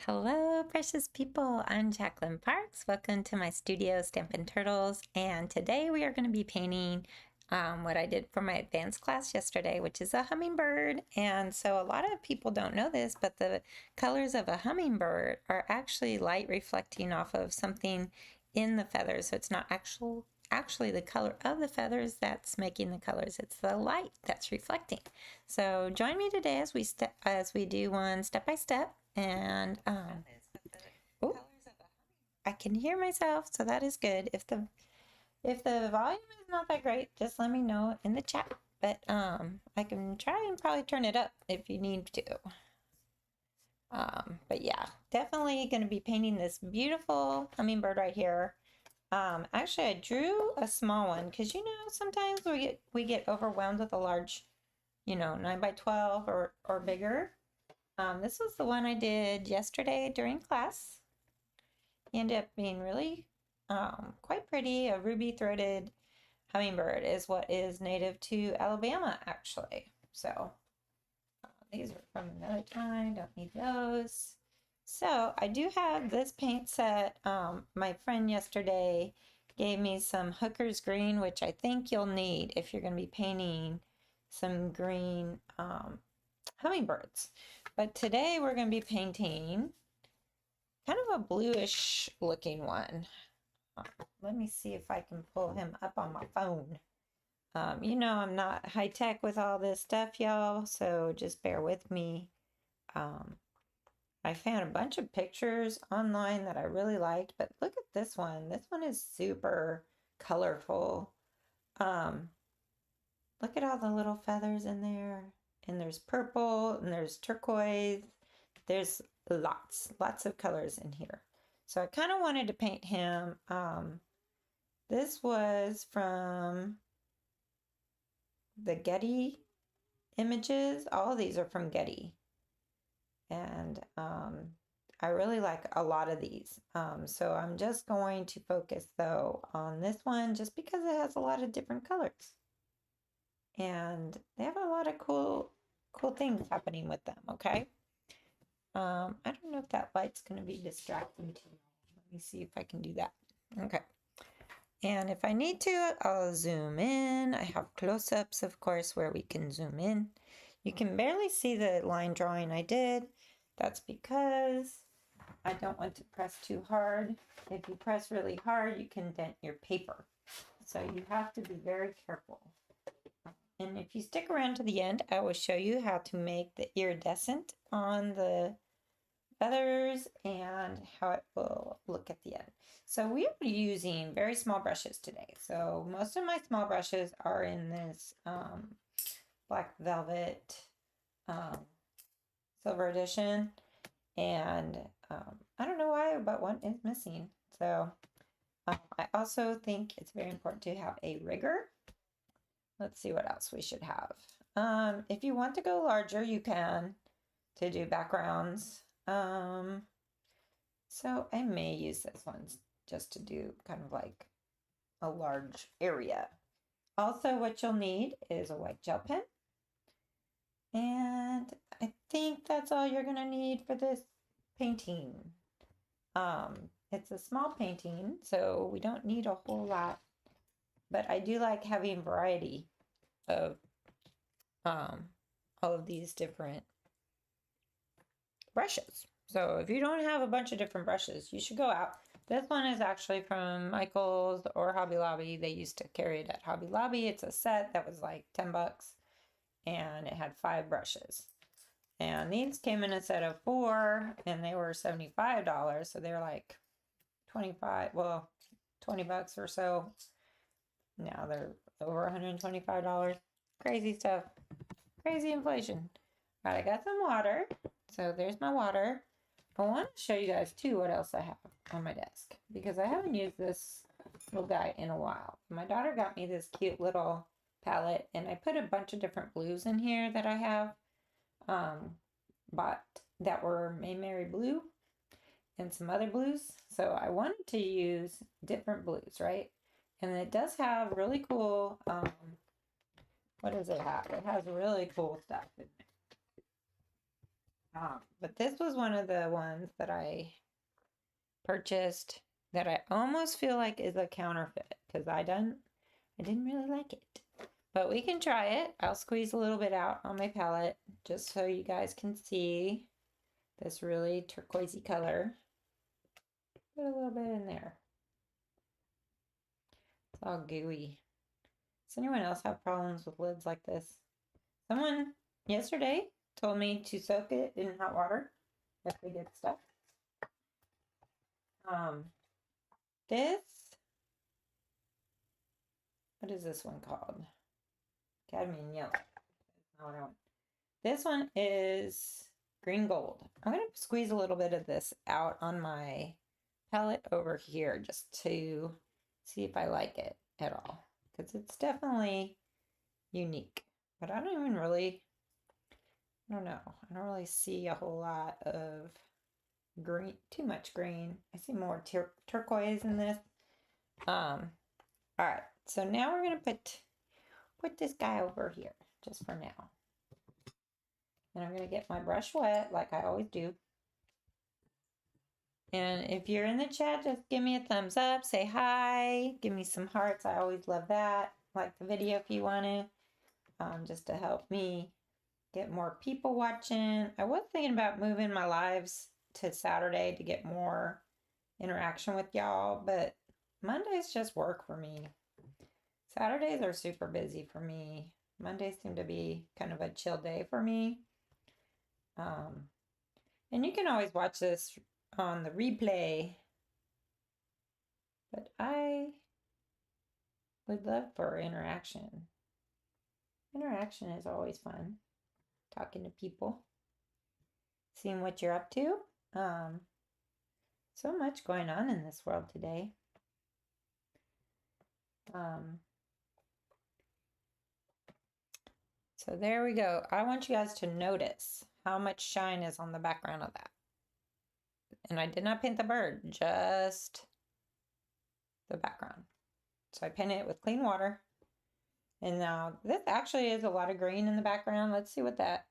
Hello, precious people. I'm Jacqueline Parks. Welcome to my studio, Stampin' Turtles. And today we are going to be painting what I did for my advanced class yesterday, which is a hummingbird. And so a lot of people don't know this, but the colors of a hummingbird are actually light reflecting off of something in the feathers. So it's not actually the color of the feathers that's making the colors. It's the light that's reflecting. So join me today as we do one step by step. And oh, I can hear myself, so that is good. If the volume is not that great, just let me know in the chat. But I can try and probably turn it up if you need to. But yeah, definitely going to be painting this beautiful hummingbird right here. Actually, I drew a small one because sometimes we get overwhelmed with a large, 9 by 12 or bigger. This was the one I did yesterday during class. It ended up being really quite pretty. A ruby-throated hummingbird is what is native to Alabama, actually. So these are from another time. Don't need those. So I do have this paint set. My friend yesterday gave me some Hooker's green, which I think you'll need if you're going to be painting some green hummingbirds. But today we're going to be painting kind of a bluish looking one. Let me see if I can pull him up on my phone. I'm not high tech with all this stuff, y'all, so just bear with me. I found a bunch of pictures online that I really liked, but look at this one. This one is super colorful. Look at all the little feathers in there. And there's purple and there's turquoise. There's lots of colors in here. So I kind of wanted to paint him. This was from the Getty images. All of these are from Getty. And I really like a lot of these. So I'm just going to focus though on this one just because it has a lot of different colors. And they have a lot of cool things happening with them, okay? I don't know if that light's going to be distracting to you. Let me see if I can do that. Okay. And if I need to, I'll zoom in. I have close-ups, of course, where we can zoom in. You can barely see the line drawing I did. That's because I don't want to press too hard. If you press really hard, you can dent your paper. So you have to be very careful. And if you stick around to the end, I will show you how to make the iridescent on the feathers and how it will look at the end. So we are using very small brushes today. So most of my small brushes are in this black velvet silver edition. And I don't know why, but one is missing. So I also think it's very important to have a rigger. Let's see what else we should have. If you want to go larger, you can to do backgrounds. So I may use this one just to do kind of like a large area. Also, what you'll need is a white gel pen. And I think that's all you're gonna need for this painting. It's a small painting, so we don't need a whole lot, but I do like having variety of all of these different brushes. So if you don't have a bunch of different brushes, you should go out. This one is actually from Michael's or Hobby Lobby. They used to carry it at Hobby Lobby. It's a set that was like 10 bucks and it had 5 brushes. And these came in a set of 4 and they were $75. So they're like 20 bucks or so. Now they're over $125. Crazy stuff. Crazy inflation. All right, I got some water. So there's my water. I want to show you guys too what else I have on my desk because I haven't used this little guy in a while. My daughter got me this cute little palette and I put a bunch of different blues in here that I have bought that were Mayberry blue and some other blues. So I wanted to use different blues, right? And it does have really cool, what does it have? It has really cool stuff in it. But this was one of the ones that I purchased that I almost feel like is a counterfeit because I didn't really like it. But we can try it. I'll squeeze a little bit out on my palette just so you guys can see this really turquoisey color. Put a little bit in there. It's all gooey. Does anyone else have problems with lids like this? Someone yesterday told me to soak it in hot water if we get stuck. This, what is this one called? Cadmium yellow. Not what I want. This one is green gold. I'm going to squeeze a little bit of this out on my palette over here just to see if I like it at all. Because it's definitely unique. But I don't even really, I don't know. I don't really see a whole lot of green, too much green. I see more turquoise in this. All right. So now we're going to put this guy over here just for now. And I'm going to get my brush wet like I always do. And if you're in the chat, just give me a thumbs up, say hi, give me some hearts. I always love that. Like the video if you want to, just to help me get more people watching. I was thinking about moving my lives to Saturday to get more interaction with y'all, but Mondays just work for me. Saturdays are super busy for me. Mondays seem to be kind of a chill day for me. And you can always watch this on the replay, but I would love for interaction. Interaction is always fun. Talking to people, seeing what you're up to. So much going on in this world today. So there we go. I want you guys to notice how much shine is on the background of that. And I did not paint the bird, just the background. So I painted it with clean water. And now this actually is a lot of green in the background. Let's see what that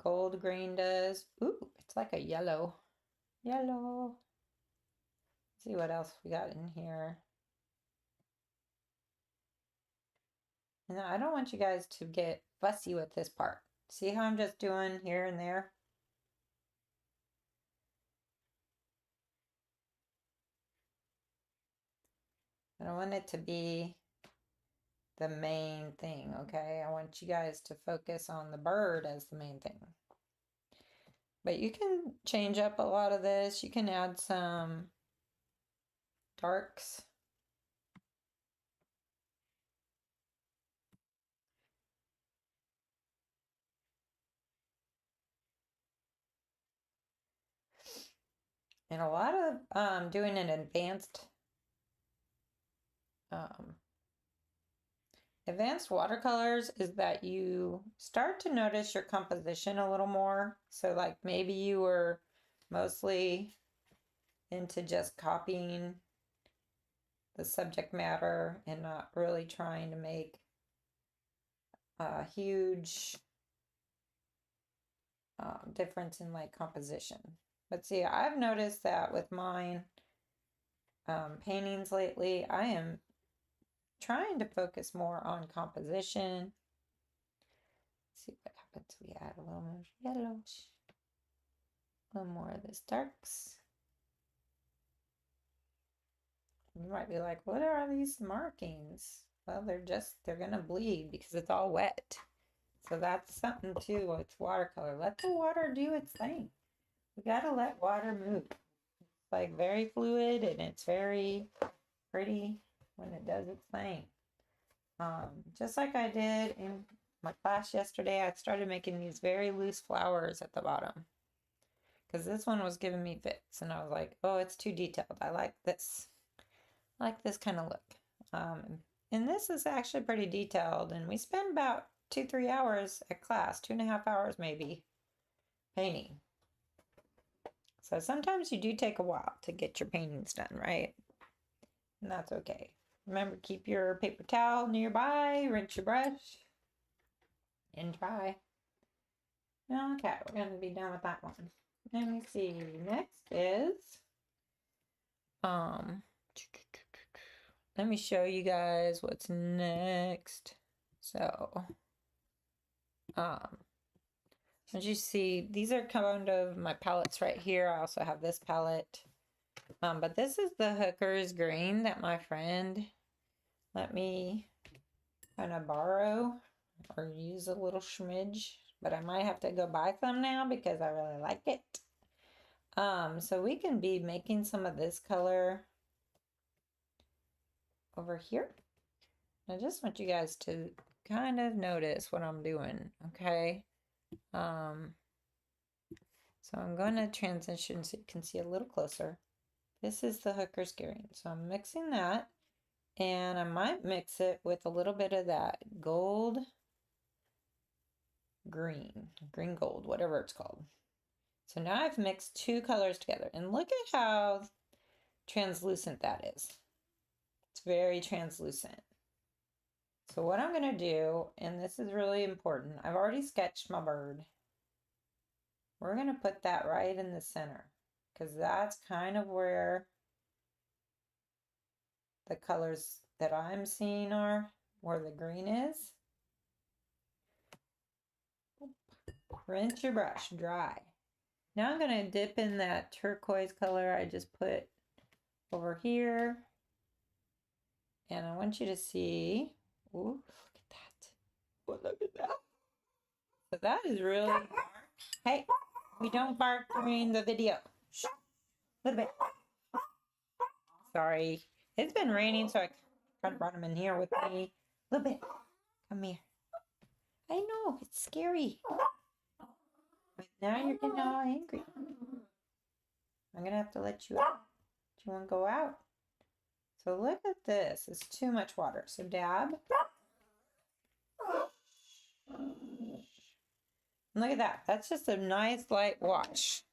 gold green does. Ooh, it's like a yellow. Yellow. Let's see what else we got in here. And I don't want you guys to get fussy with this part. See how I'm just doing here and there? I don't want it to be the main thing, okay? I want you guys to focus on the bird as the main thing. But you can change up a lot of this. You can add some darks. And a lot of doing an advanced watercolors is that you start to notice your composition a little more. So like maybe you were mostly into just copying the subject matter and not really trying to make a huge difference in like composition. But see, I've noticed that with mine paintings lately, I am trying to focus more on composition. Let's see what happens. We add a little more yellow, a little more of this darks. You might be like, what are these markings? Well, they're gonna bleed because it's all wet. So that's something too with watercolor. Let the water do its thing. We gotta let water move. It's like very fluid and it's very pretty when it does its thing. Just like I did in my class yesterday, I started making these very loose flowers at the bottom because this one was giving me fits and I was like, oh, it's too detailed. I like this. I like this kind of look. And this is actually pretty detailed and we spend about 2-3 hours at class, 2.5 hours maybe, painting. So sometimes you do take a while to get your paintings done, right? And that's okay. Remember, keep your paper towel nearby, rinse your brush, and dry. Okay, we're gonna be done with that one. Let me see. Next is let me show you guys what's next. So as you see, these are kind of my palettes right here. I also have this palette. But this is the Hooker's green that my friend let me kind of borrow or use a little smidge. But I might have to go buy some now because I really like it. So we can be making some of this color over here. I just want you guys to kind of notice what I'm doing, okay? So I'm going to transition so you can see a little closer. This is the Hooker's green. So I'm mixing that, and I might mix it with a little bit of that gold green gold, whatever it's called. So now I've mixed two colors together, and look at how translucent that is. It's very translucent. So what I'm going to do, and this is really important, I've already sketched my bird. We're going to put that right in the center because that's kind of where the colors that I'm seeing are, where the green is. Rinse your brush dry. Now I'm going to dip in that turquoise color I just put over here. And I want you to see, ooh, look at that. Oh, look at that. So that is really, hey, we don't bark during the video. Shh. A little bit. Sorry. It's been raining, so I kind of brought him in here with me. A little bit. Come here. I know, it's scary. But now you're getting all angry. I'm going to have to let you out. Do you want to go out? So look at this. It's too much water. So dab. And look at that. That's just a nice light wash.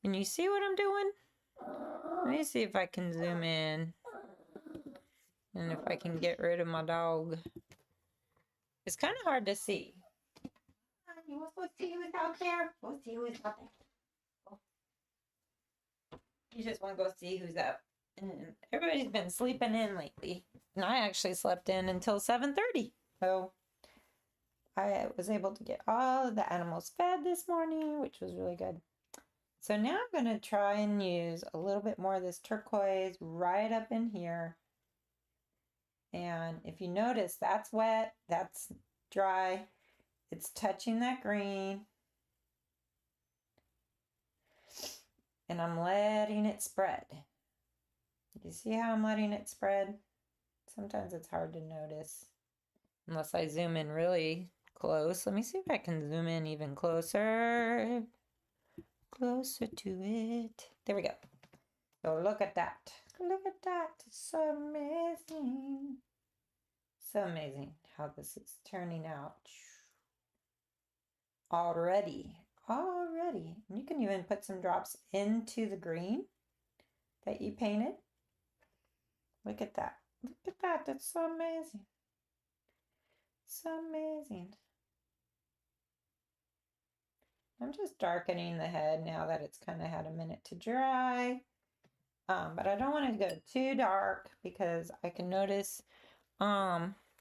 And you see what I'm doing? Let me see if I can zoom in. And if I can get rid of my dog. It's kind of hard to see. You want to go see who's out there? Go see who's out there. Oh. You just want to go see who's up. And everybody's been sleeping in lately. And I actually slept in until 7:30. So I was able to get all of the animals fed this morning, which was really good. So now I'm going to try and use a little bit more of this turquoise right up in here. And if you notice, that's wet, that's dry. It's touching that green. And I'm letting it spread. You see how I'm letting it spread? Sometimes it's hard to notice unless I zoom in really close. Let me see if I can zoom in even closer. Closer to it. There we go. So look at that. Look at that. It's so amazing. So amazing how this is turning out. Already. And you can even put some drops into the green that you painted. Look at that. Look at that. That's so amazing. So amazing. I'm just darkening the head now that it's kind of had a minute to dry. But I don't want to go too dark because I can notice,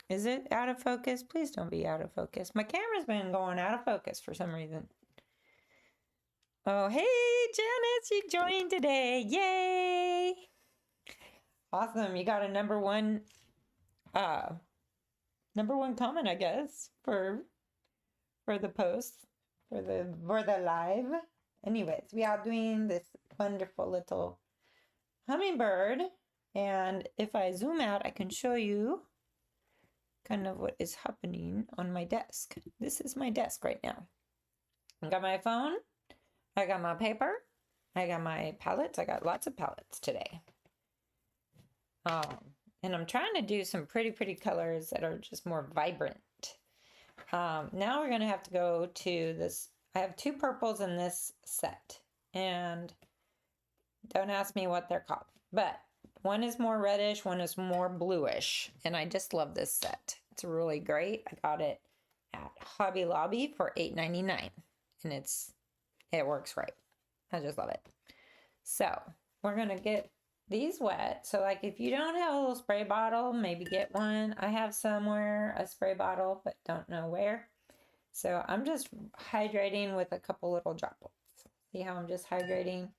is it out of focus? Please don't be out of focus. My camera's been going out of focus for some reason. Oh, hey, Janice, you joined today. Yay. Awesome. You got a number one comment, I guess, for the post, for the live. Anyways, we are doing this wonderful little hummingbird, and if I zoom out, I can show you kind of what is happening on my desk. This is my desk right now. I got my phone, I got my paper, I got my palettes. I got lots of palettes today. And I'm trying to do some pretty colors that are just more vibrant. Now we're going to have to go to this. I have two purples in this set, and don't ask me what they're called, but one is more reddish, one is more bluish, and I just love this set. It's really great. I got it at Hobby Lobby for $8.99, and it works right. I just love it. So we're gonna get these wet. So like if you don't have a little spray bottle, maybe get one. I have somewhere a spray bottle, but don't know where. So I'm just hydrating with a couple little droplets. See how I'm just hydrating?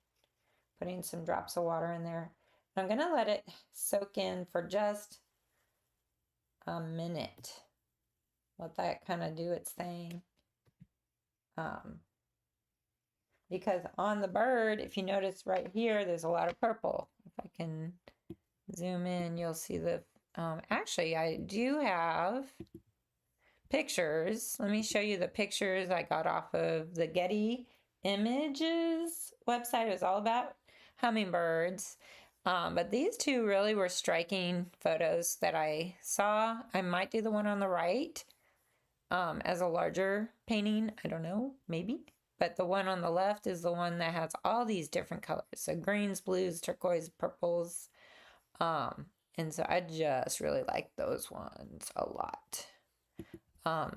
Putting some drops of water in there. I'm gonna let it soak in for just a minute. Let that kind of do its thing. Because on the bird, if you notice right here, there's a lot of purple. If I can zoom in, you'll see the, actually I do have pictures. Let me show you the pictures I got off of the Getty Images website. It was all about hummingbirds. But these two really were striking photos that I saw. I might do the one on the right as a larger painting. I don't know, maybe. But the one on the left is the one that has all these different colors. So greens, blues, turquoise, purples. And so I just really like those ones a lot.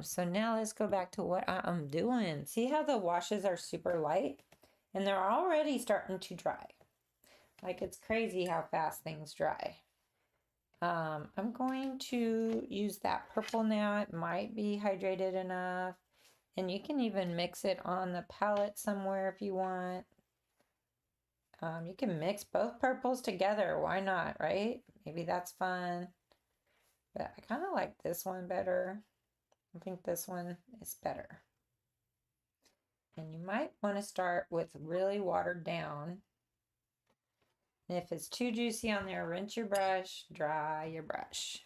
So now let's go back to what I'm doing. See how the washes are super light? And they're already starting to dry. Like it's crazy how fast things dry. I'm going to use that purple now. It might be hydrated enough. And you can even mix it on the palette somewhere if you want. You can mix both purples together. Why not, right? Maybe that's fun. But I kind of like this one better. I think this one is better. And you might want to start with really watered down. And if it's too juicy on there, rinse your brush, dry your brush.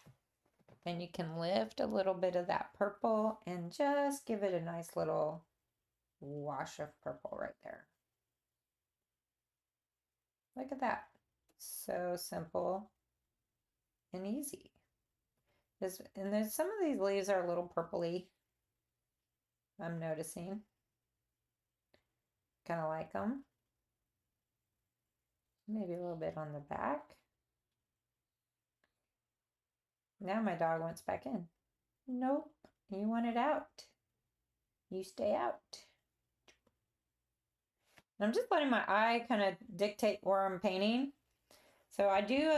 Then you can lift a little bit of that purple and just give it a nice little wash of purple right there. Look at that. So simple and easy. And there's some of these leaves are a little purpley. I'm noticing. Kind of like them. Maybe a little bit on the back. Now my dog wants back in. Nope, you want it out. You stay out. I'm just letting my eye kind of dictate where I'm painting. So I do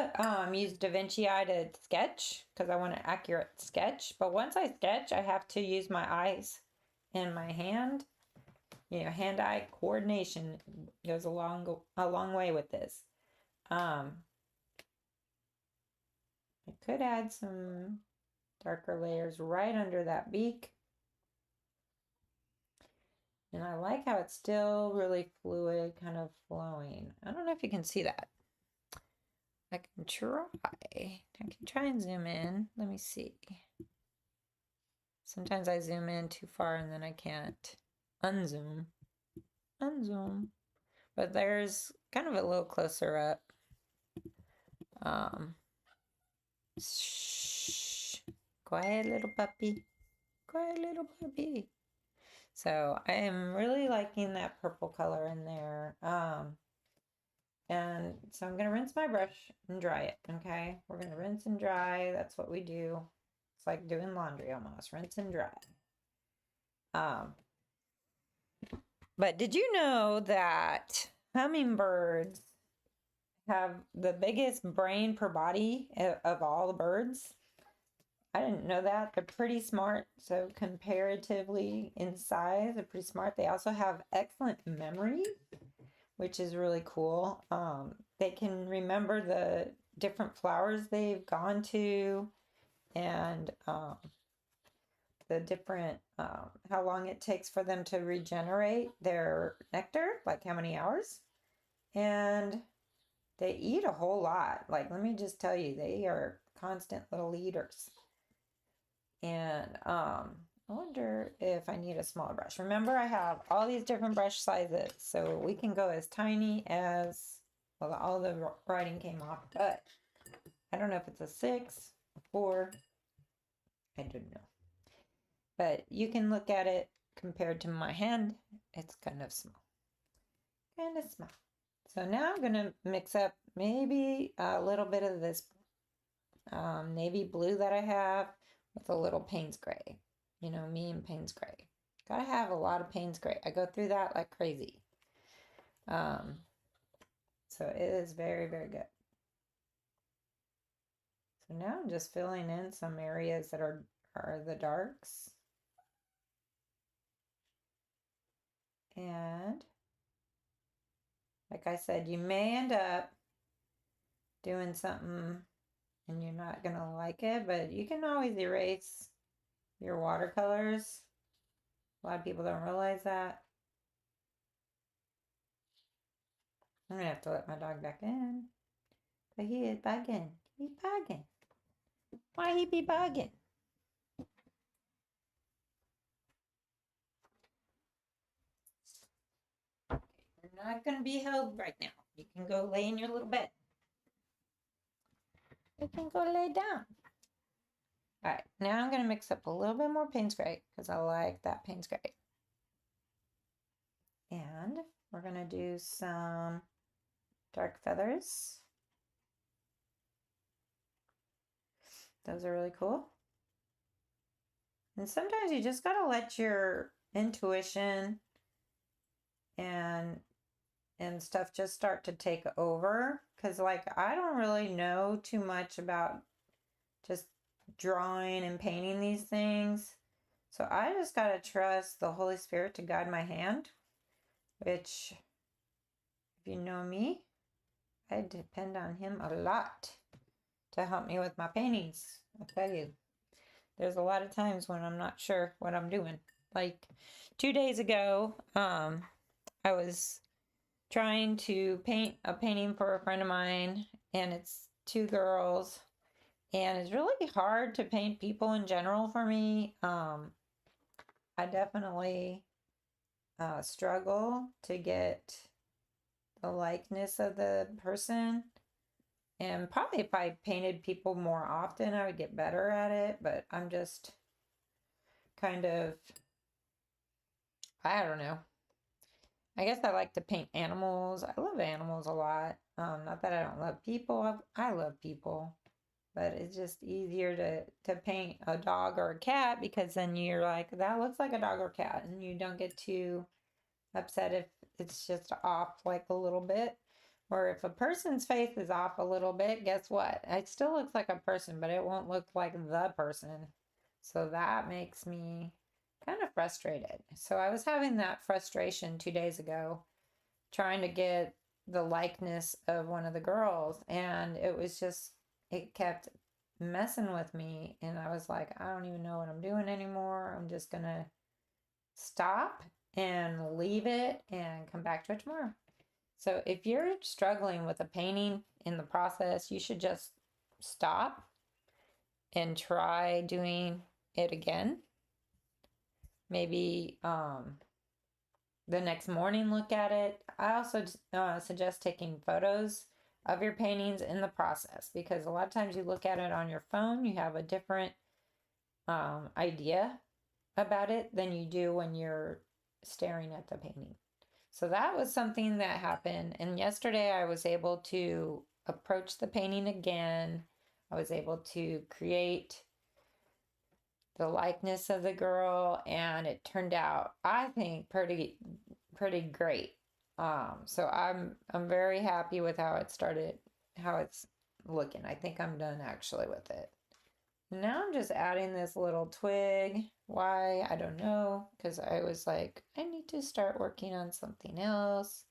use Da Vinci Eye to sketch because I want an accurate sketch. But once I sketch, I have to use my eyes and my hand. You know, hand-eye coordination goes a long way with this. I could add some darker layers right under that beak. And I like how it's still really fluid, kind of flowing. I don't know if you can see that. I can try and zoom in. Let me see. Sometimes I zoom in too far and then I can't unzoom. But there's kind of a little closer up. Shh. Quiet little puppy. Quiet little puppy. So I am really liking that purple color in there. And so I'm going to rinse my brush and dry it, okay? We're going to rinse and dry. That's what we do. It's like doing laundry almost. Rinse and dry. But did you know that hummingbirds have the biggest brain per body of all the birds? I didn't know that. They're pretty smart. So comparatively in size, they're pretty smart. They also have excellent memory, which is really cool. They can remember the different flowers they've gone to and the different, how long it takes for them to regenerate their nectar, like how many hours. And they eat a whole lot. Like, let me just tell you, they are constant little eaters. And I wonder if I need a smaller brush. Remember, I have all these different brush sizes, so we can go as tiny as, well, all the writing came off, but I don't know if it's a 6, a 4, I don't know. But you can look at it compared to my hand, it's kind of small. So now I'm gonna mix up maybe a little bit of this navy blue that I have with a little Payne's gray. You know, me and Payne's gray. Gotta have a lot of Payne's Gray. I go through that like crazy. So it is very, very good. So now I'm just filling in some areas that are the darks. And like I said, you may end up doing something and you're not gonna like it, but you can always erase your watercolors. A lot of people don't realize that. I'm gonna have to let my dog back in. But he is bugging. He's bugging. Why he be bugging? You're not gonna be held right now. You can go lay in your little bed. You can go lay down. All right, now I'm gonna mix up a little bit more Payne's Gray because I like that Payne's Gray. And we're gonna do some dark feathers. Those are really cool. And sometimes you just gotta let your intuition and stuff just start to take over, because like I don't really know too much about just drawing and painting these things, so I just gotta trust the Holy Spirit to guide my hand, which, if you know me, I depend on him a lot to help me with my paintings. I tell you, there's a lot of times when I'm not sure what I'm doing. Like 2 days ago, I was trying to paint a painting for a friend of mine, and it's 2 girls, and it's really hard to paint people in general for me. I definitely struggle to get the likeness of the person, and probably if I painted people more often I would get better at it, but I'm just kind of, I don't know. I guess I like to paint animals. I love animals a lot. Not that I don't love people. I love people. But it's just easier to paint a dog or a cat, because then you're like, that looks like a dog or cat. And you don't get too upset if it's just off like a little bit. Or if a person's face is off a little bit, guess what? It still looks like a person, but it won't look like the person. So that makes me kind of frustrated. So I was having that frustration 2 days ago, trying to get the likeness of one of the girls, and it kept messing with me, and I was like, I don't even know what I'm doing anymore. I'm just gonna stop and leave it and come back to it tomorrow. So if you're struggling with a painting in the process, you should just stop and try doing it again. Maybe the next morning look at it. I also suggest taking photos of your paintings in the process, because a lot of times you look at it on your phone, you have a different idea about it than you do when you're staring at the painting. So that was something that happened, and yesterday I was able to approach the painting again. I was able to create the likeness of the girl, and it turned out, I think, pretty great. So I'm very happy with how it started, how it's looking. I think I'm done actually with it. Now I'm just adding this little twig. Why? I don't know, because I was like, I need to start working on something else.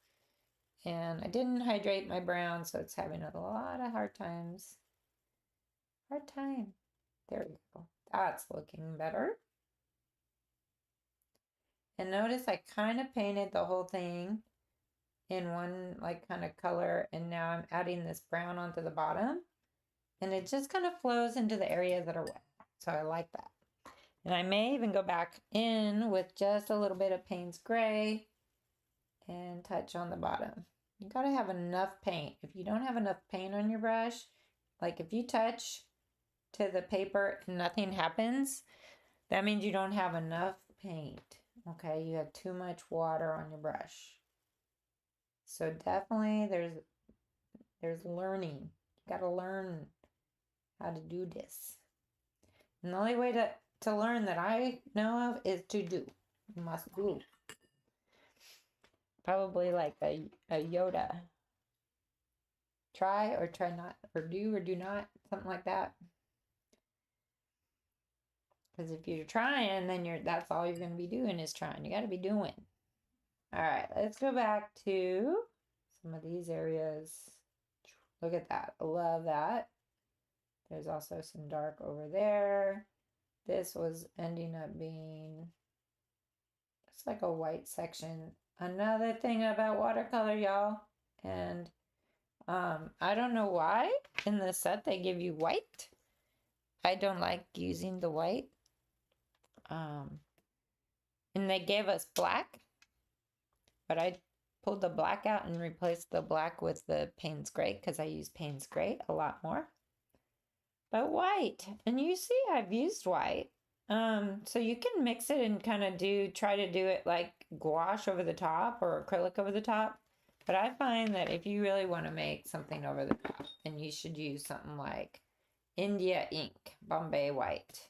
And I didn't hydrate my brown, so it's having a lot of hard times. Hard time. There we go. That's looking better. And notice I kind of painted the whole thing in one like kind of color, and now I'm adding this brown onto the bottom, and it just kind of flows into the areas that are wet. So I like that. And I may even go back in with just a little bit of Payne's Gray and touch on the bottom. You gotta have enough paint. If you don't have enough paint on your brush, like if you touch to the paper and nothing happens, that means you don't have enough paint. Okay, you have too much water on your brush. So definitely there's learning. You gotta learn how to do this. And the only way to learn that I know of is to do. Must do. Probably like a Yoda. Try or try not, or do not, something like that. Because if you're trying, then that's all you're going to be doing is trying. You got to be doing. All right, let's go back to some of these areas. Look at that. I love that. There's also some dark over there. This was ending up being, it's like a white section. Another thing about watercolor, y'all, and I don't know why in the set they give you white. I don't like using the white. And they gave us black, but I pulled the black out and replaced the black with the Payne's Gray because I use Payne's Gray a lot more. But white, and you see I've used white. So you can mix it and kind of try to do it like gouache over the top or acrylic over the top. But I find that if you really want to make something over the top, then you should use something like India ink, Bombay white.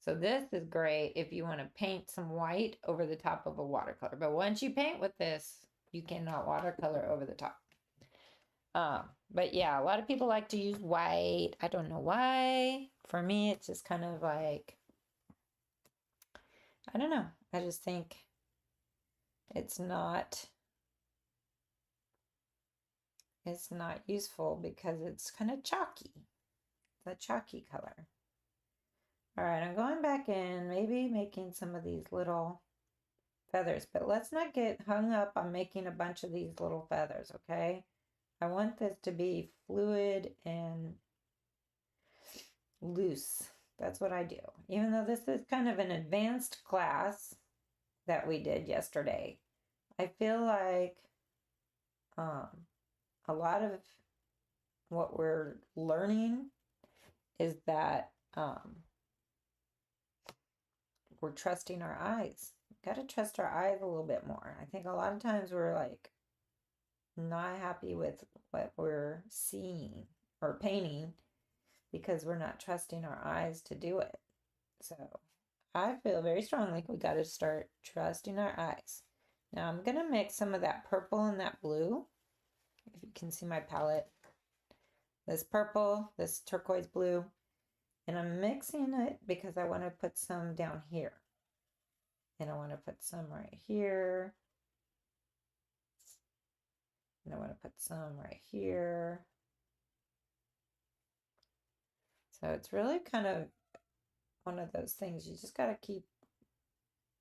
So this is great if you want to paint some white over the top of a watercolor. But once you paint with this, you cannot watercolor over the top. But yeah, a lot of people like to use white. I don't know why. For me, it's just kind of like, I don't know. I just think it's not useful because it's kind of chalky. It's a chalky color. All right, I'm going back in, maybe making some of these little feathers, but let's not get hung up on making a bunch of these little feathers, okay? I want this to be fluid and loose. That's what I do. Even though this is kind of an advanced class that we did yesterday, I feel like a lot of what we're learning is that we're trusting our eyes. Got to trust our eyes a little bit more. I think a lot of times we're like not happy with what we're seeing or painting because we're not trusting our eyes to do it. So I feel very strongly we got to start trusting our eyes. Now I'm going to mix some of that purple and that blue. If you can see my palette. This purple, this turquoise blue, and I'm mixing it because I want to put some down here. And I want to put some right here. And I want to put some right here. So it's really kind of one of those things you just got to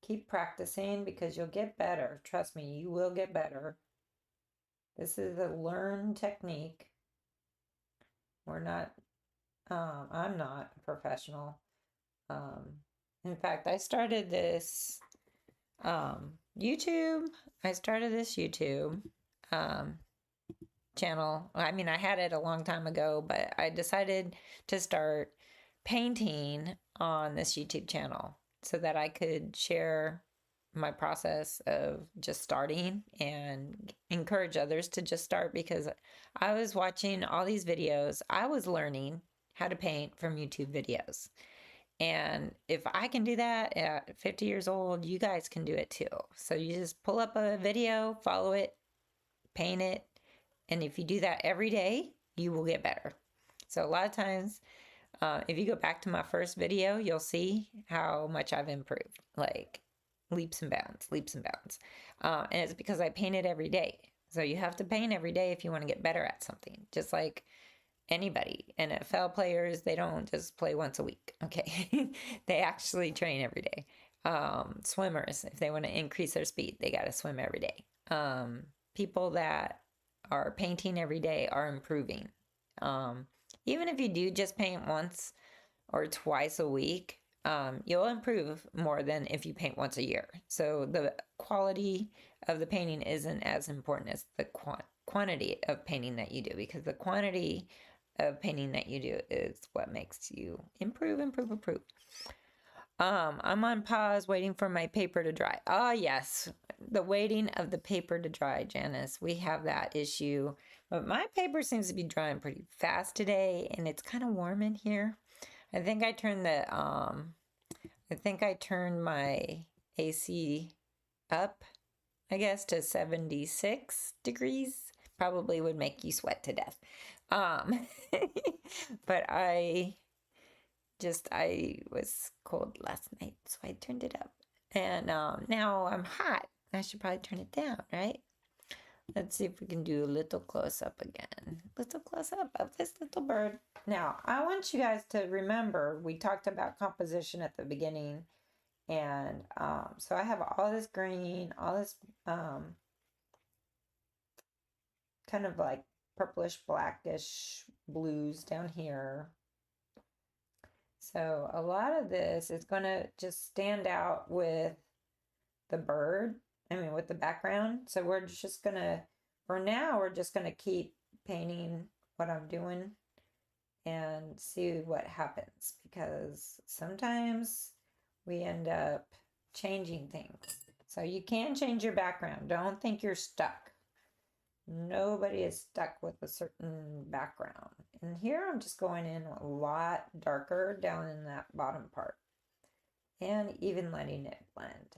keep practicing because you'll get better. Trust me, you will get better. This is a learned technique. I'm not a professional. In fact, I started this YouTube. I started this YouTube channel. I mean, I had it a long time ago, but I decided to start painting on this YouTube channel so that I could share my process of just starting and encourage others to just start because I was watching all these videos. I was learning how to paint from YouTube videos. And if I can do that at 50 years old, you guys can do it too. So you just pull up a video, follow it, paint it. And if you do that every day, you will get better. So a lot of times, if you go back to my first video, you'll see how much I've improved, like leaps and bounds, leaps and bounds. And it's because I paint it every day. So you have to paint every day if you want to get better at something. Just like anybody, NFL players, they don't just play once a week, okay? They actually train every day. Swimmers, if they want to increase their speed, they got to swim every day. People that are painting every day are improving. Even if you do just paint once or twice a week, you'll improve more than if you paint once a year. So the quality of the painting isn't as important as the quantity of painting that you do, because the quantity of painting that you do is what makes you improve. I'm on pause waiting for my paper to dry. Ah, yes, the waiting of the paper to dry, Janice. We have that issue, but my paper seems to be drying pretty fast today, and it's kind of warm in here. I think I turned my AC up, I guess, to 76 degrees. Probably would make you sweat to death. Um, but I was cold last night, so I turned it up. And now I'm hot. I should probably turn it down, right? Let's see if we can do a little close up again. Little close up of this little bird. Now, I want you guys to remember we talked about composition at the beginning. And so I have all this green, all this kind of like purplish, blackish blues down here. So a lot of this is going to just stand out with the bird, with the background. So we're just going to, for now, we're just going to keep painting what I'm doing and see what happens, because sometimes we end up changing things. So you can change your background. Don't think you're stuck. Nobody is stuck with a certain background. And here I'm just going in a lot darker down in that bottom part and even letting it blend.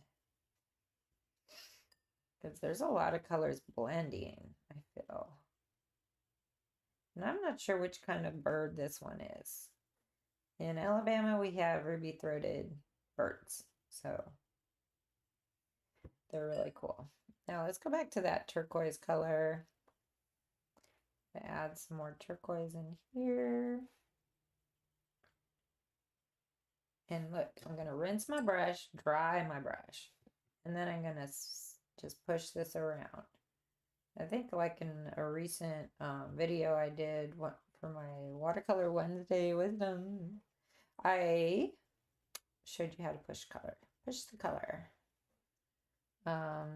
Because there's a lot of colors blending, I feel. And I'm not sure which kind of bird this one is. In Alabama, we have ruby-throated birds. So they're really cool. Now let's go back to that turquoise color. Add some more turquoise in here. And look, I'm going to rinse my brush, dry my brush. And then I'm going to just push this around. I think like in a recent video I did for my Watercolor Wednesday Wisdom, I showed you how to push color. Push the color.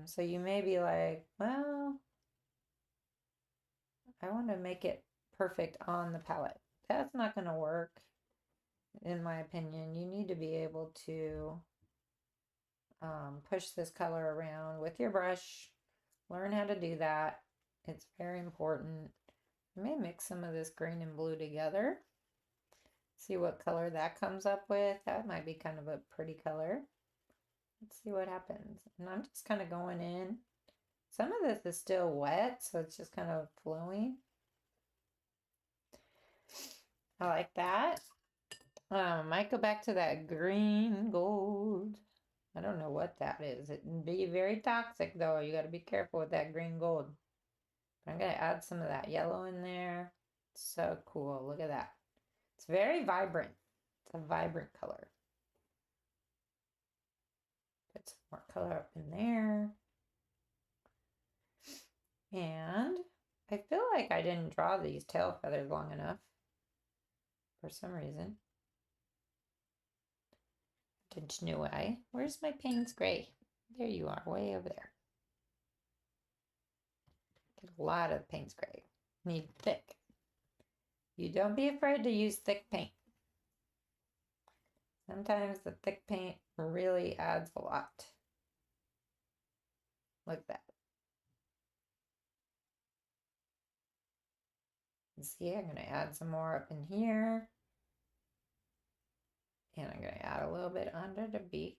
So you may be like, well, I want to make it perfect on the palette. That's not going to work, in my opinion. You need to be able to push this color around with your brush. Learn how to do that. It's very important. I may mix some of this green and blue together. See what color that comes up with. That might be kind of a pretty color. Let's see what happens. And I'm just kind of going in. Some of this is still wet, so it's just kind of flowing. I like that. Might go back to that green gold. I don't know what that is. It can be very toxic, though. You got to be careful with that green gold. But I'm going to add some of that yellow in there. So cool. Look at that. It's very vibrant. It's a vibrant color. Put some more color up in there. And I feel like I didn't draw these tail feathers long enough for some reason. Didn't know why. Where's my Payne's Gray? There you are, way over there. Get a lot of Payne's Gray. Need thick. You don't be afraid to use thick paint. Sometimes the thick paint really adds a lot. Like that. See, I'm going to add some more up in here. And I'm going to add a little bit under the beak.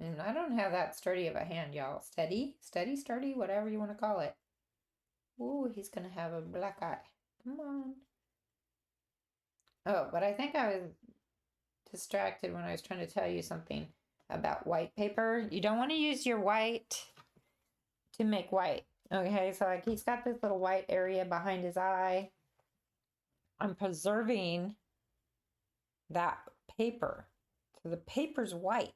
And I don't have that sturdy of a hand, y'all. Steady, sturdy, whatever you want to call it. Ooh, he's going to have a black eye. Come on. Oh, but I think I was distracted when I was trying to tell you something about white paper. You don't want to use your white to make white. Okay, so like he's got this little white area behind his eye. I'm preserving that paper. So the paper's white.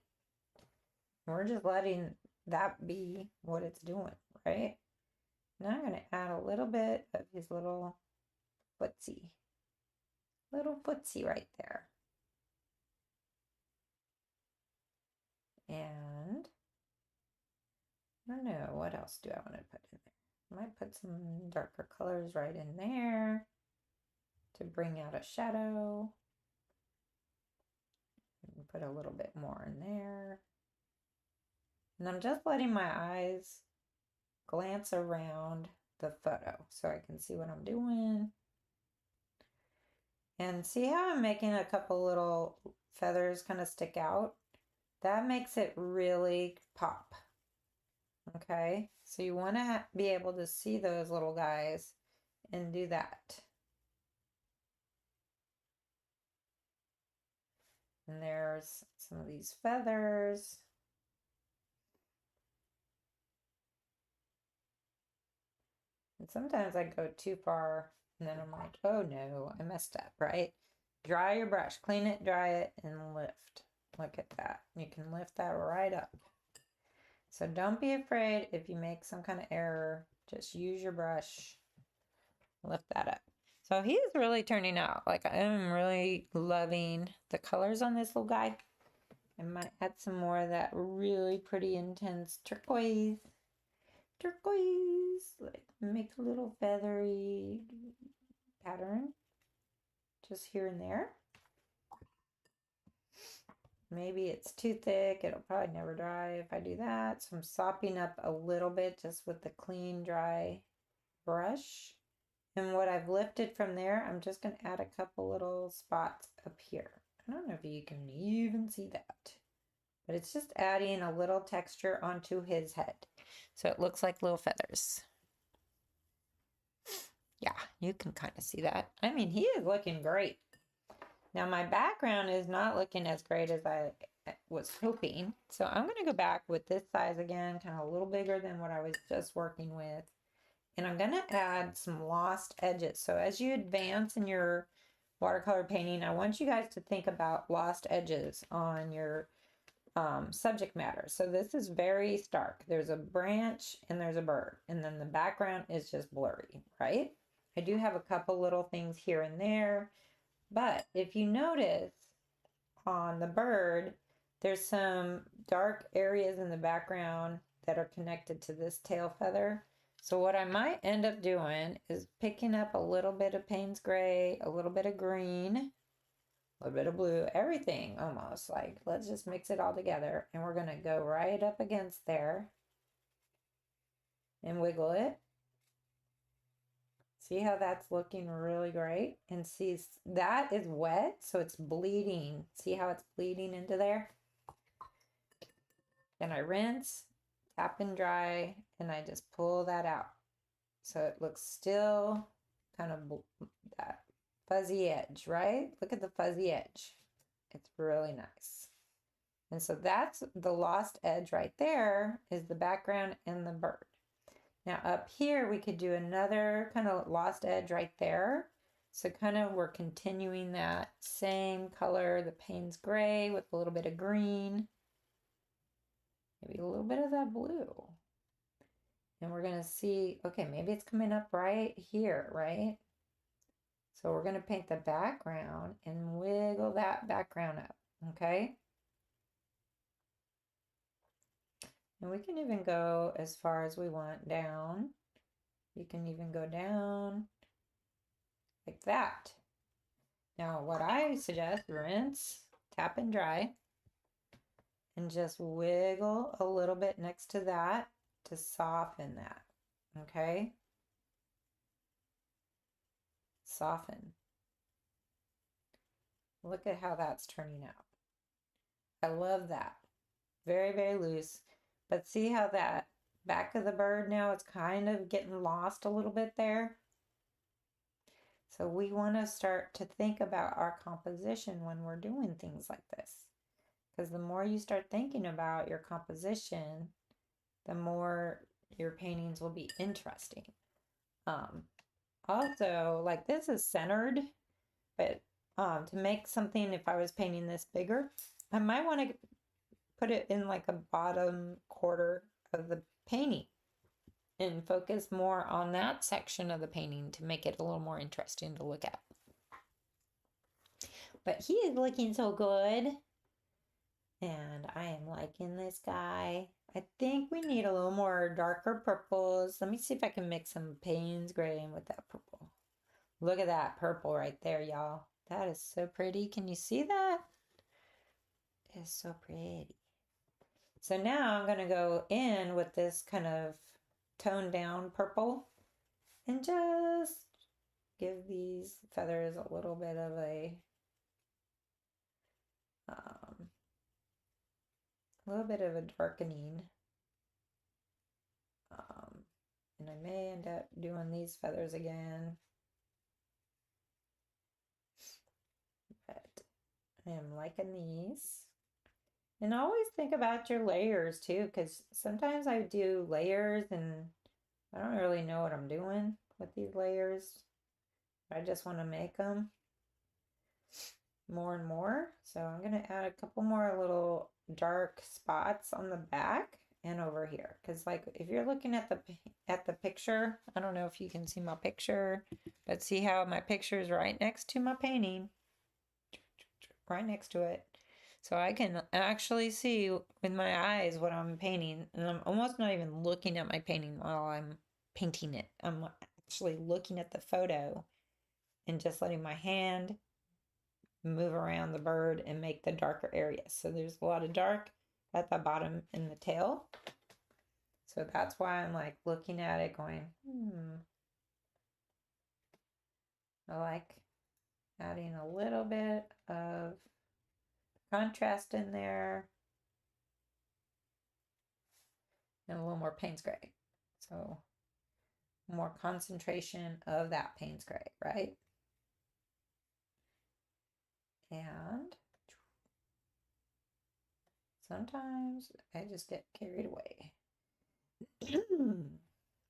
We're just letting that be what it's doing, right? Now I'm going to add a little bit of his little footsie. Little footsie right there. And I don't know, what else do I want to put in there? I might put some darker colors right in there to bring out a shadow. And put a little bit more in there. And I'm just letting my eyes glance around the photo so I can see what I'm doing. And see how I'm making a couple little feathers kind of stick out, that makes it really pop. Okay, so you want to be able to see those little guys and do that. And there's some of these feathers. And sometimes I go too far and then I'm like, oh no, I messed up, right? Dry your brush, clean it, dry it, and lift. Look at that. You can lift that right up. So don't be afraid if you make some kind of error. Just use your brush, lift that up. So he's really turning out. Like, I'm really loving the colors on this little guy. I might add some more of that really pretty intense turquoise. Turquoise. Like, make a little feathery pattern just here and there. Maybe it's too thick. It'll probably never dry if I do that. So I'm sopping up a little bit just with the clean, dry brush. And what I've lifted from there, I'm just going to add a couple little spots up here. I don't know if you can even see that, but it's just adding a little texture onto his head. So it looks like little feathers. Yeah, you can kind of see that. I mean, he is looking great. Now my background is not looking as great as I was hoping. So I'm going to go back with this size again, kind of a little bigger than what I was just working with. And I'm going to add some lost edges. So as you advance in your watercolor painting, I want you guys to think about lost edges on your subject matter. So this is very stark. There's a branch and there's a bird. And then the background is just blurry, right? I do have a couple little things here and there. But if you notice on the bird, there's some dark areas in the background that are connected to this tail feather. So what I might end up doing is picking up a little bit of Payne's gray, a little bit of green, a little bit of blue, everything almost. Like, let's just mix it all together. And we're going to go right up against there and wiggle it. See how that's looking really great? And see, that is wet, so it's bleeding. See how it's bleeding into there? Then I rinse, tap and dry, and I just pull that out. So it looks still kind of that fuzzy edge, right? Look at the fuzzy edge. It's really nice. And so that's the lost edge right there, is the background and the bird. Now up here, we could do another kind of lost edge right there. So kind of we're continuing that same color, the Payne's gray with a little bit of green. Maybe a little bit of that blue. And we're going to see, okay, maybe it's coming up right here, right? So we're going to paint the background and wiggle that background up, okay? And we can even go as far as we want down. You can even go down like that. Now, what I suggest, rinse, tap and dry, and just wiggle a little bit next to that to soften that, okay? Soften. Look at how that's turning out. I love that. Very, very loose. But see how that back of the bird now, it's kind of getting lost a little bit there. So we want to start to think about our composition when we're doing things like this. Because the more you start thinking about your composition, the more your paintings will be interesting. Also, like this is centered, but to make something, if I was painting this bigger, I might want to put it in like a bottom quarter of the painting and focus more on that section of the painting to make it a little more interesting to look at. But he is looking so good. And I am liking this guy. I think we need a little more darker purples. Let me see if I can mix some Payne's gray in with that purple. Look at that purple right there, y'all. That is so pretty. Can you see that? It's so pretty. So now I'm going to go in with this kind of toned down purple and just give these feathers a little bit of a a little bit of a darkening. And I may end up doing these feathers again. But I am liking these. And always think about your layers too, because sometimes I do layers and I don't really know what I'm doing with these layers. I just want to make them more and more. So I'm going to add a couple more little dark spots on the back and over here. Because like if you're looking at the picture, I don't know if you can see my picture, but see how my picture is right next to my painting, right next to it. So I can actually see with my eyes what I'm painting, and I'm almost not even looking at my painting while I'm painting it. I'm actually looking at the photo and just letting my hand move around the bird and make the darker areas. So there's a lot of dark at the bottom in the tail. So that's why I'm like looking at it going, I like adding a little bit of contrast in there and a little more Payne's gray. So more concentration of that Payne's gray, right? And sometimes I just get carried away.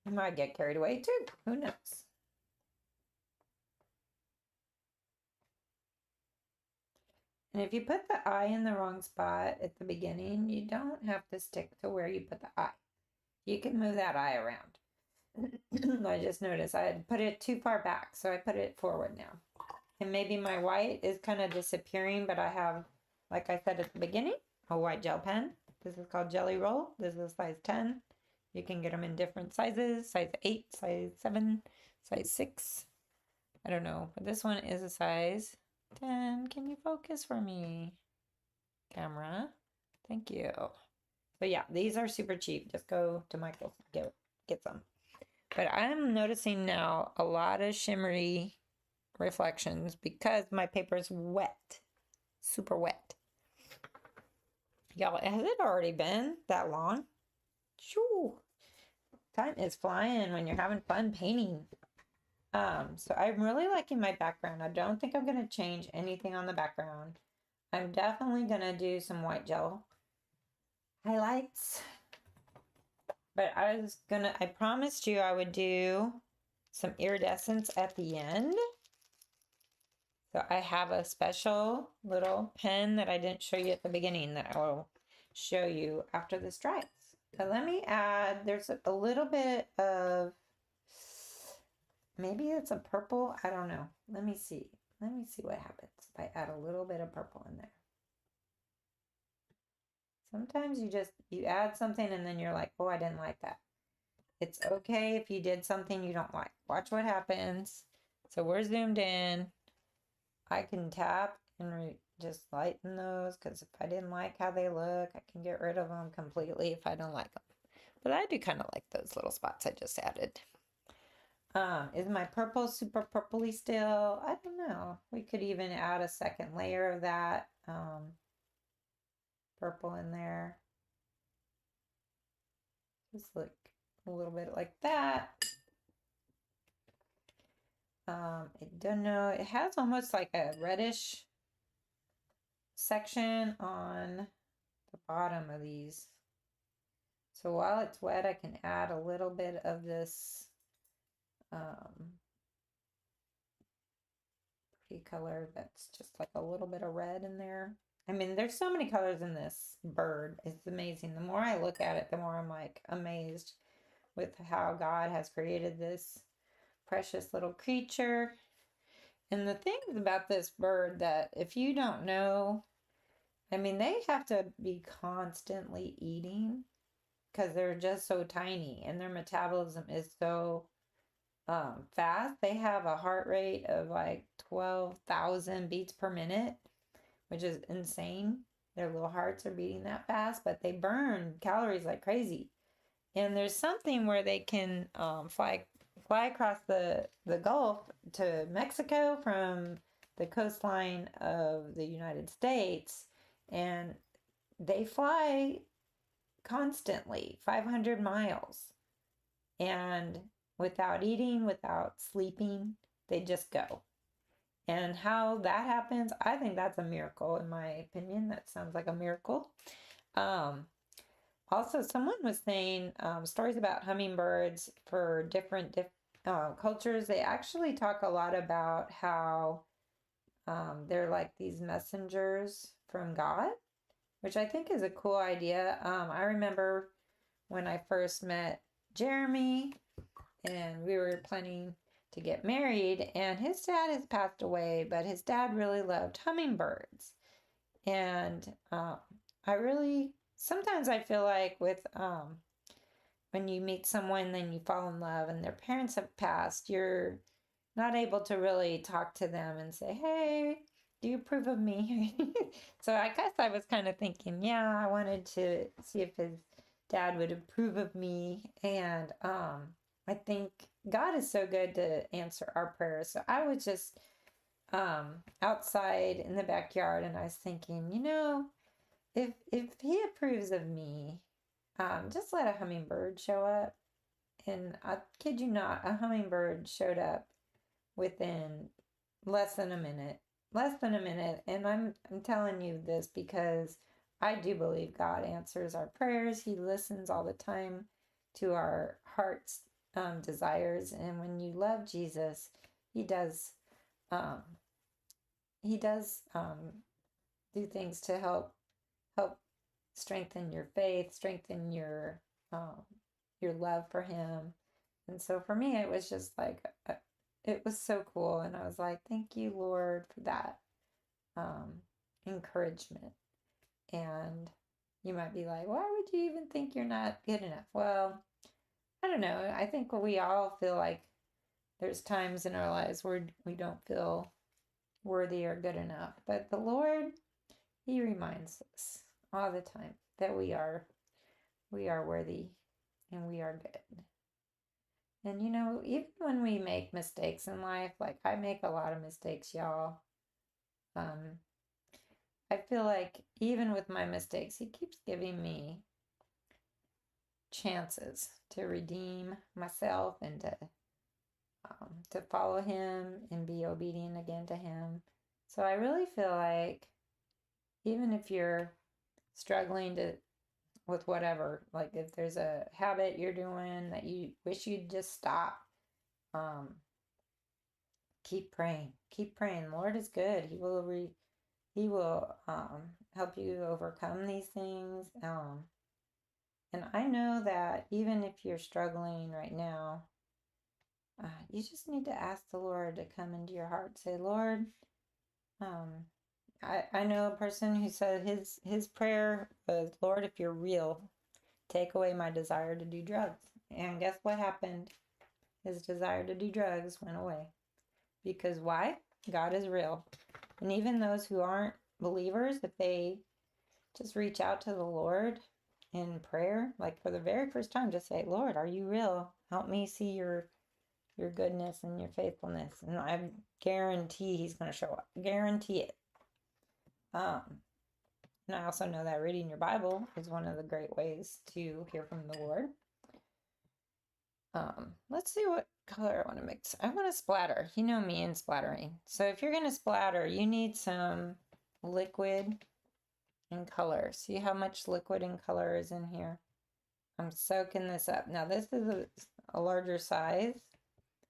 I might get carried away too. Who knows? And if you put the eye in the wrong spot at the beginning, you don't have to stick to where you put the eye. You can move that eye around. I just noticed I had put it too far back, so I put it forward now. And maybe my white is kind of disappearing, but I have, like I said at the beginning, a white gel pen. This is called Jelly Roll. This is size 10. You can get them in different sizes, size 8, size 7, size 6. I don't know, but this one is a size 10. Can you focus for me, camera? Thank you. But yeah, these are super cheap. Just go to Michael's, get some. But I'm noticing now a lot of shimmery reflections because my paper is wet, super wet. Y'all, has it already been that long? Shoo! Time is flying when you're having fun painting. So I'm really liking my background. I don't think I'm gonna change anything on the background. I'm definitely gonna do some white gel highlights. But I promised you I would do some iridescence at the end. So I have a special little pen that I didn't show you at the beginning that I will show you after this dries. So let me add, there's a little bit of, maybe it's a purple, I don't know. Let me see what happens if I add a little bit of purple in there. Sometimes you add something and then you're like, oh, I didn't like that. It's okay if you did something you don't like. Watch what happens. So we're zoomed in. I can tap and just lighten those because if I didn't like how they look, I can get rid of them completely if I don't like them. But I do kind of like those little spots I just added. Is my purple super purpley still? I don't know. We could even add a second layer of that purple in there. Just look a little bit like that. I don't know. It has almost like a reddish section on the bottom of these. So while it's wet, I can add a little bit of this pretty color that's just like a little bit of red in there. I mean, there's so many colors in this bird. It's amazing. The more I look at it, the more I'm like amazed with how God has created this precious little creature. And the thing about this bird that if you don't know, I mean, they have to be constantly eating because they're just so tiny and their metabolism is so fast. They have a heart rate of like 12,000 beats per minute, which is insane. Their little hearts are beating that fast, but they burn calories like crazy. And there's something where they can fly across the Gulf to Mexico from the coastline of the United States and they fly constantly 500 miles, and without eating, without sleeping, they just go. And how that happens, I think that's a miracle, in my opinion. That sounds like a miracle. Um, Also, someone was saying stories about hummingbirds for different cultures. They actually talk a lot about how they're like these messengers from God, which I think is a cool idea. I remember when I first met Jeremy and we were planning to get married, and his dad has passed away, but his dad really loved hummingbirds. And I really, sometimes I feel like with when you meet someone, then you fall in love and their parents have passed, you're not able to really talk to them and say, hey, do you approve of me? So I guess I was kind of thinking, yeah, I wanted to see if his dad would approve of me. And I think God is so good to answer our prayers. So I was just outside in the backyard and I was thinking, if he approves of me, just let a hummingbird show up. And I kid you not, a hummingbird showed up within less than a minute. Less than a minute. And I'm telling you this because I do believe God answers our prayers. He listens all the time to our heart's desires. And when you love Jesus, he does um, do things to help strengthen your faith, strengthen your love for him. And so for me, it was just like it was so cool, and I was like, "Thank you, Lord, for that um, encouragement." And you might be like, "Why would you even think you're not good enough?" Well, I don't know. I think we all feel like there's times in our lives where we don't feel worthy or good enough, but the Lord, He reminds us all the time that we are worthy and we are good. And even when we make mistakes in life, like I make a lot of mistakes, y'all. Um, I feel like even with my mistakes, he keeps giving me chances to redeem myself and to follow him and be obedient again to him. So I really feel like even if you're struggling with whatever, like if there's a habit you're doing that you wish you'd just stop, um, keep praying. Keep praying. Lord is good. He will help you overcome these things. And I know that even if you're struggling right now, you just need to ask the Lord to come into your heart. Say, Lord, um, I know a person who said his prayer was, Lord, if you're real, take away my desire to do drugs. And guess what happened? His desire to do drugs went away. Because why? God is real. And even those who aren't believers, if they just reach out to the Lord in prayer, like for the very first time, just say, Lord, are you real? Help me see your goodness and your faithfulness. And I guarantee he's going to show up. Guarantee it. Um, and I also know that reading your Bible is one of the great ways to hear from the Lord. Let's see what color I want to mix. I want to splatter. You know me and splattering. So if you're going to splatter, you need some liquid and color. See how much liquid and color is in here? I'm soaking this up. Now this is a larger size,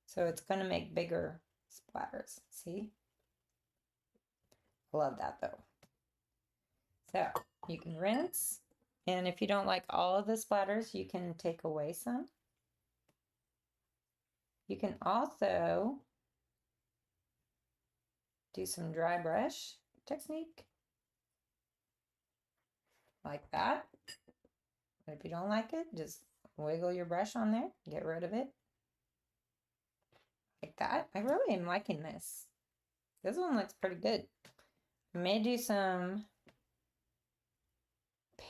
so it's going to make bigger splatters. See? I love that though. So you can rinse, and if you don't like all of the splatters, you can take away some. You can also do some dry brush technique like that. But if you don't like it, just wiggle your brush on there, get rid of it. Like that. I really am liking this. This one looks pretty good. I may do some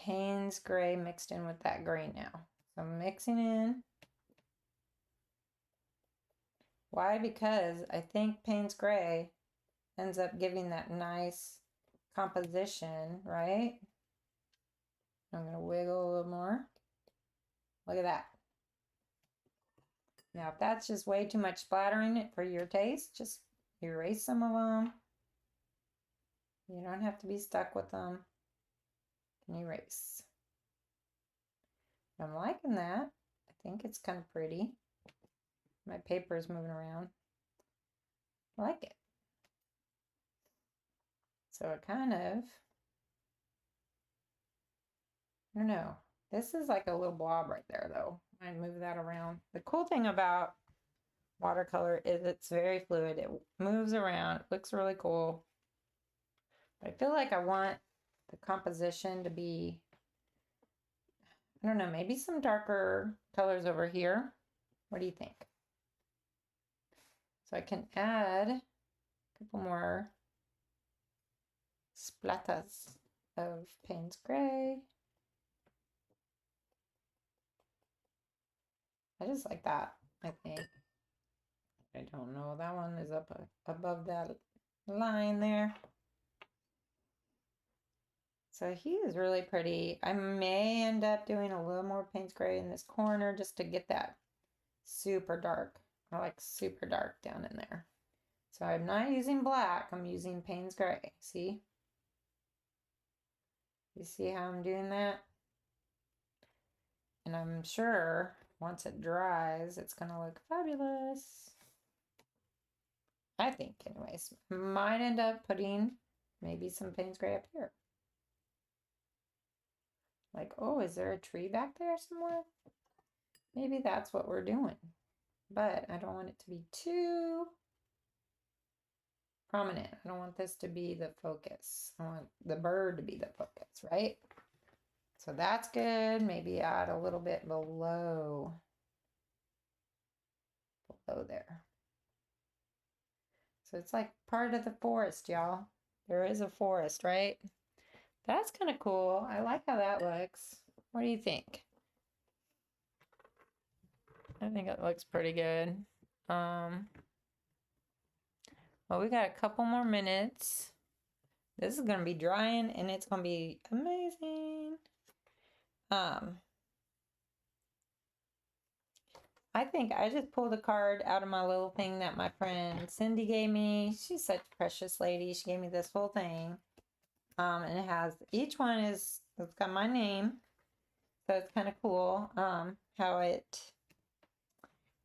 Payne's gray mixed in with that gray now. So I'm mixing in. Why? Because I think Payne's gray ends up giving that nice composition, right? I'm going to wiggle a little more. Look at that. Now, if that's just way too much splattering it for your taste, just erase some of them. You don't have to be stuck with them. And erase. I'm liking that. I think it's kind of pretty. My paper is moving around. I like it. So it kind of, I don't know. This is like a little blob right there though. I move that around. The cool thing about watercolor is it's very fluid. It moves around. It looks really cool. But I feel like I want the composition to be, I don't know, maybe some darker colors over here. What do you think? So I can add a couple more splatters of Payne's Gray. I just like that, I think. I don't know, that one is up above that line there. So he is really pretty. I may end up doing a little more Payne's Gray in this corner just to get that super dark. I like super dark down in there. So I'm not using black, I'm using Payne's Gray. See? You see how I'm doing that? And I'm sure once it dries, it's gonna look fabulous. I think, anyways. Might end up putting maybe some Payne's Gray up here. Like, oh, is there a tree back there somewhere? Maybe that's what we're doing. But I don't want it to be too prominent. I don't want this to be the focus. I want the bird to be the focus, right? So that's good. Maybe add a little bit below there. So it's like part of the forest, y'all. There is a forest, right? That's kind of cool. I like how that looks. What do you think? I think it looks pretty good. Well, we got a couple more minutes. This is gonna be drying and it's gonna be amazing. I think I just pulled a card out of my little thing that my friend Cindy gave me. She's such a precious lady. She gave me this whole thing. And it has, each one is, it's got my name. So it's kind of cool how it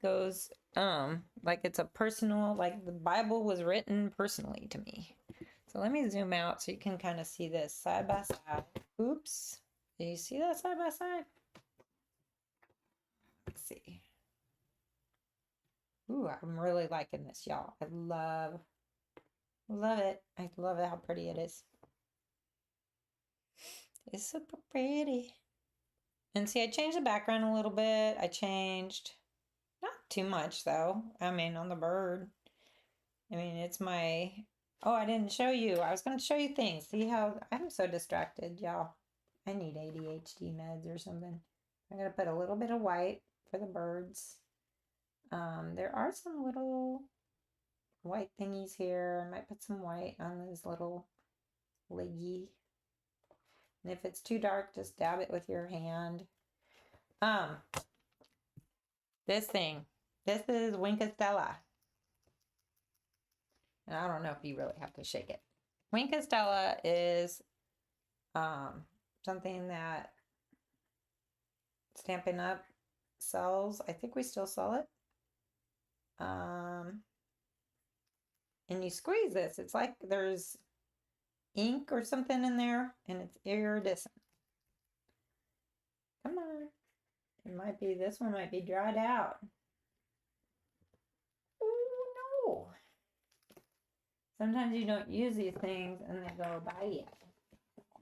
goes, like it's a personal, like the Bible was written personally to me. So let me zoom out so you can kind of see this side by side. Oops. Do you see that side by side? Let's see. Ooh, I'm really liking this, y'all. I love it. I love it, how pretty it is. It's super pretty. And see, I changed the background a little bit. I changed, not too much though. I mean, on the bird. I mean, it's my, oh, I didn't show you. I was going to show you things. See how, I'm so distracted, y'all. I need ADHD meds or something. I'm going to put a little bit of white for the birds. There are some little white thingies here. I might put some white on this little leggy. And if it's too dark, just dab it with your hand. This thing. This is Winkastella. And I don't know if you really have to shake it. Winkastella is something that Stampin' Up sells. I think we still sell it. And you squeeze this. It's like there's ink or something in there, and it's iridescent. Come on. It might be, this one might be dried out. Oh, no. Sometimes you don't use these things and they go by you.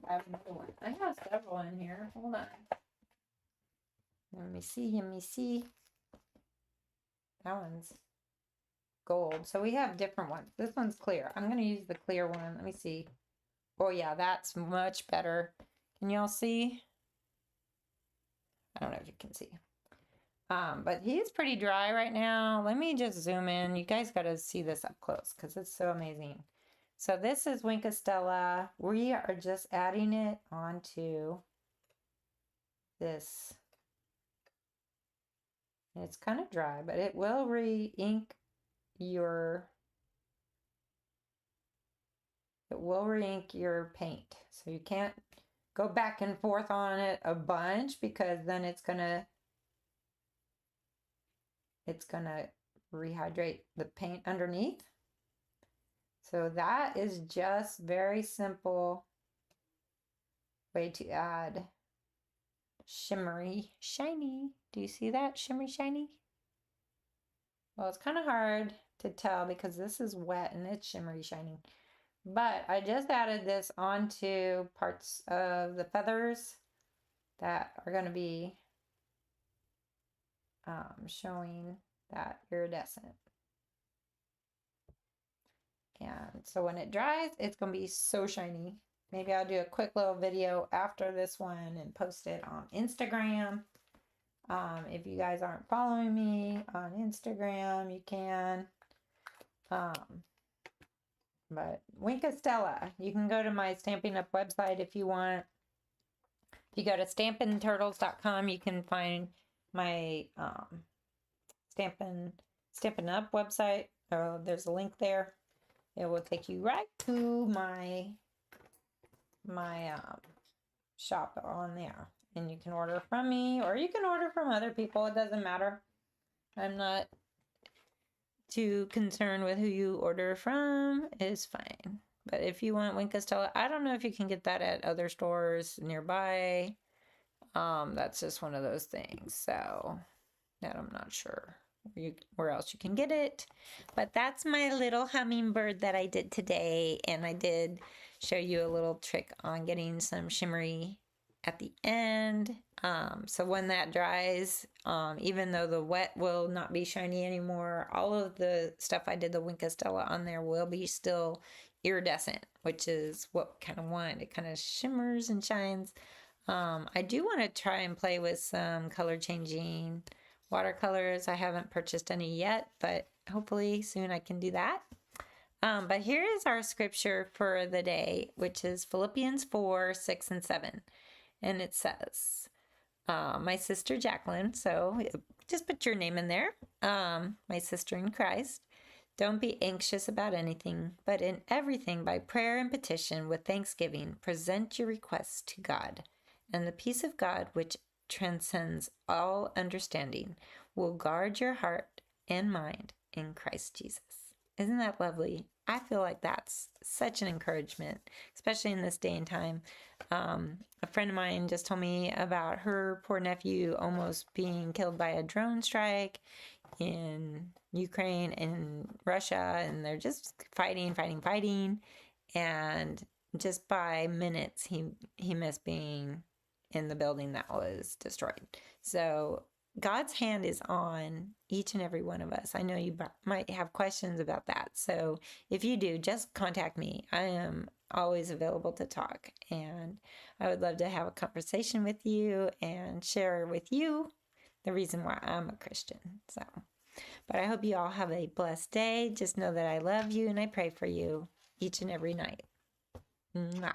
I have another one. I have several in here. Hold on. Let me see. That one's gold. So we have different ones. This one's clear. I'm going to use the clear one. Let me see. Oh yeah, that's much better. Can y'all see? I don't know if you can see. But he's pretty dry right now. Let me just zoom in. You guys got to see this up close because it's so amazing. So this is Winka Stella. We are just adding it onto this. It's kind of dry, but it will re-ink your paint. So you can't go back and forth on it a bunch because then it's gonna rehydrate the paint underneath. So that is just very simple way to add shimmery shiny. Do you see that? Shimmery shiny? Well, it's kind of hard to tell because this is wet and it's shimmery shiny. But I just added this onto parts of the feathers that are going to be showing that iridescent. And so when it dries, it's going to be so shiny. Maybe I'll do a quick little video after this one and post it on Instagram. If you guys aren't following me on Instagram, you can. But Winka Stella, you can go to my Stampin' Up website if you want. If you go to stampinturtles.com, you can find my Stampin' Up website. There's a link there. It will take you right to my shop on there. And you can order from me or you can order from other people. It doesn't matter. I'm not too concerned with who you order from. It's fine. But if you want Winka Stella, I don't know if you can get that at other stores nearby. That's just one of those things. So that I'm not sure where else you can get it. But that's my little hummingbird that I did today. And I did show you a little trick on getting some shimmery at the end. So when that dries, even though the wet will not be shiny anymore, all of the stuff I did the Winka Stella on there will be still iridescent, which is what we kind of want. It kind of shimmers and shines. I do want to try and play with some color changing watercolors. I haven't purchased any yet, but hopefully soon I can do that. But here is our scripture for the day, which is Philippians 4, 6, and 7. And it says, my sister Jacqueline, so just put your name in there, my sister in Christ, don't be anxious about anything, but in everything by prayer and petition with thanksgiving, present your requests to God. And the peace of God, which transcends all understanding, will guard your heart and mind in Christ Jesus. Isn't that lovely? I feel like that's such an encouragement, especially in this day and time. A friend of mine just told me about her poor nephew almost being killed by a drone strike in Ukraine and Russia, and they're just fighting. And just by minutes, he missed being in the building that was destroyed. So God's hand is on each and every one of us. I know you might have questions about that. So if you do, just contact me. I am always available to talk. And I would love to have a conversation with you and share with you the reason why I'm a Christian. So, but I hope you all have a blessed day. Just know that I love you and I pray for you each and every night. Mwah.